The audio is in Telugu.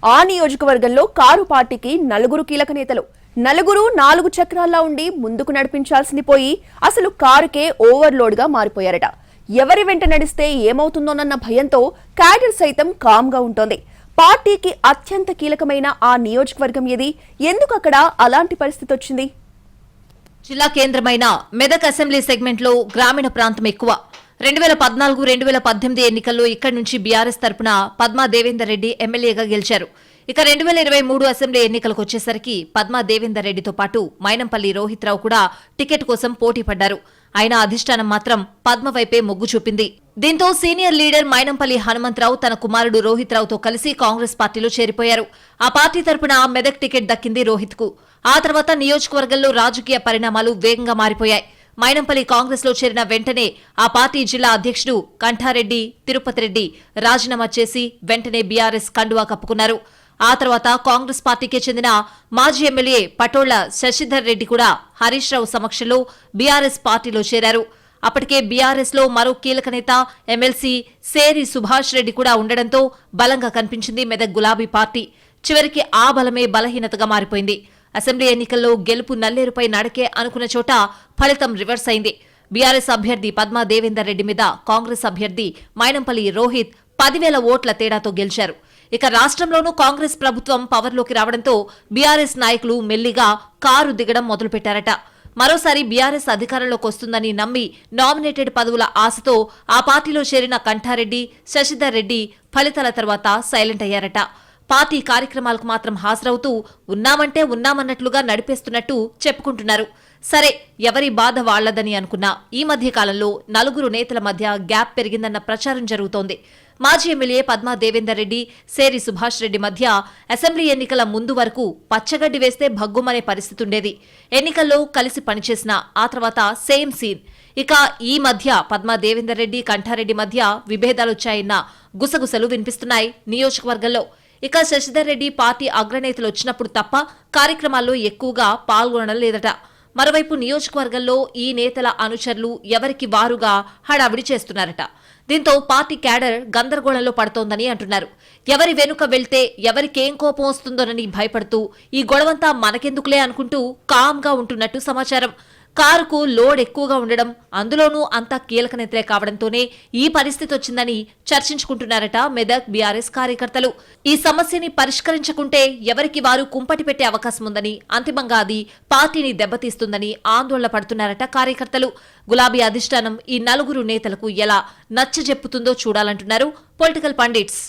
ఆ నియోజకవర్గంలో కారు పార్టీకి నలుగురు కీలక నేతలు. నలుగురు 4 చక్రాల్లో ఉండి ముందుకు నడిపించాల్సింది పోయి అసలు కారుకే ఓవర్లోడ్ గా మారిపోయారట. ఎవరి వెంట నడిస్తే ఏమవుతుందోనన్న భయంతో క్యాడర్ సైతం కామ్ గా ఉంటోంది. పార్టీకి అత్యంత కీలకమైన ఆ నియోజకవర్గం ఏది? ఎందుకు అక్కడ అలాంటి పరిస్థితి వచ్చింది? జిల్లా కేంద్రమైన మెదక్ అసెంబ్లీ సెగ్మెంట్ లో గ్రామీణ ప్రాంతం ఎక్కువ. 2014-2018 ఎన్నికల్లో ఇక్కడి నుంచి బీఆర్ఎస్ తరపున పద్మా దేవేందర్ రెడ్డి ఎమ్మెల్యేగా గెలిచారు. ఇక 2023 అసెంబ్లీ ఎన్నికలకు వచ్చేసరికి పద్మా దేవేందర్ రెడ్డితో పాటు మైనంపల్లి రోహిత్ రావు కూడా టికెట్ కోసం పోటీ పడ్డారు. అయినా అధిష్టానం మాత్రం పద్మ వైపే మొగ్గు చూపింది. దీంతో సీనియర్ లీడర్ మైనంపల్లి హనుమంతరావు తన కుమారుడు రోహిత్ రావుతో కలిసి కాంగ్రెస్ పార్టీలో చేరిపోయారు. ఆ పార్టీ తరపున మెదక్ టికెట్ దక్కింది రోహిత్ కు. ఆ తర్వాత నియోజకవర్గంలో రాజకీయ పరిణామాలు వేగంగా మారిపోయాయి. మైనంపల్లి కాంగ్రెస్ లో చేరిన వెంటనే ఆ పార్టీ జిల్లా అధ్యక్షుడు కంఠారెడ్డి తిరుపతి రెడ్డి రాజీనామా చేసి వెంటనే బీఆర్ఎస్ కండువా కప్పుకున్నారు. ఆ తర్వాత కాంగ్రెస్ పార్టీకి చెందిన మాజీ ఎమ్మెల్యే పటోళ్ల శశిధర్ రెడ్డి కూడా హరీష్ రావు సమక్షంలో బీఆర్ఎస్ పార్టీలో చేరారు. అప్పటికే బీఆర్ఎస్ లో మరో కీలక నేత ఎమ్మెల్సీ సేరి సుభాష్ రెడ్డి కూడా ఉండడంతో బలంగా కనిపించింది మెదక్ గులాబీ పార్టీ. చివరికి ఆ బలమే బలహీనతగా మారిపోయింది. అసెంబ్లీ ఎన్నికల్లో గెలుపు నల్లేరుపై నడకే అనుకున్న చోట ఫలితం రివర్స్ అయింది. బీఆర్ఎస్ అభ్యర్థి పద్మా దేవేందర్ రెడ్డి మీద కాంగ్రెస్ అభ్యర్థి మైనంపల్లి రోహిత్ 10,000 ఓట్ల తేడాతో గెలిచారు. ఇక రాష్ట్రంలోనూ కాంగ్రెస్ ప్రభుత్వం పవర్లోకి రావడంతో బీఆర్ఎస్ నాయకులు మెల్లిగా కారు దిగడం మొదలుపెట్టారట. మరోసారి బీఆర్ఎస్ అధికారంలోకి వస్తుందని నమ్మి నామినేటెడ్ పదవుల ఆశతో ఆ పార్టీలో చేరిన కంఠారెడ్డి శశిధర్ రెడ్డి ఫలితాల తర్వాత సైలెంట్ అయ్యారట. పార్టీ కార్యక్రమాలకు మాత్రం హాజరవుతూ ఉన్నామంటే ఉన్నామన్నట్లుగా నడిపేస్తున్నట్టు చెప్పుకుంటున్నారు. సరే, ఎవరి బాధ వాళ్లదని అనుకున్నా ఈ మధ్య కాలంలో నలుగురు నేతల మధ్య గ్యాప్ పెరిగిందన్న ప్రచారం జరుగుతోంది. మాజీ ఎమ్మెల్యే పద్మా దేవేందర్ రెడ్డి సేరి సుభాష్ రెడ్డి మధ్య అసెంబ్లీ ఎన్నికల ముందు వరకు పచ్చగడ్డి వేస్తే భగ్గుమనే పరిస్థితుండేది. ఎన్నికల్లో కలిసి పనిచేసిన ఆ తర్వాత సేమ్ సీన్. ఇక ఈ మధ్య పద్మా దేవేందర్ రెడ్డి కంఠారెడ్డి మధ్య విభేదాలొచ్చాయన్న గుసగుసలు వినిపిస్తున్నాయి నియోజకవర్గంలో. ఇక శశిధర్ రెడ్డి పార్టీ అగ్రనేతలు వచ్చినప్పుడు తప్ప కార్యక్రమాల్లో ఎక్కువగా పాల్గొనడం లేదట. మరోవైపు నియోజకవర్గంలో ఈ నేతల అనుచరులు ఎవరికి వారుగా హడావిడి చేస్తున్నారట. దీంతో పార్టీ క్యాడర్ గందరగోళంలో పడుతోందని అంటున్నారు. ఎవరి వెనుక వెళ్తే ఎవరికేం కోపం వస్తుందోనని భయపడుతూ ఈ గొడవంతా మనకెందుకులే అనుకుంటూ కామ్గా ఉంటున్నట్టు సమాచారం. కారుకు లోడ్ ఎక్కువగా ఉండడం, అందులోనూ అంతా కీలక నేతలే కావడంతోనే ఈ పరిస్థితి వచ్చిందని చర్చించుకుంటున్నారట మెదక్ బీఆర్ఎస్ కార్యకర్తలు. ఈ సమస్యని పరిష్కరించకుంటే ఎవరికి వారు కుంపటి పెట్టే అవకాశం ఉందని, అంతిమంగా అది పార్టీని దెబ్బతీస్తుందని ఆందోళన పడుతున్నారట కార్యకర్తలు. గులాబీ అధిష్టానం ఈ నలుగురు నేతలకు ఎలా నచ్చజెప్పుతుందో చూడాలంటున్నారు పొలిటికల్ పండిట్స్.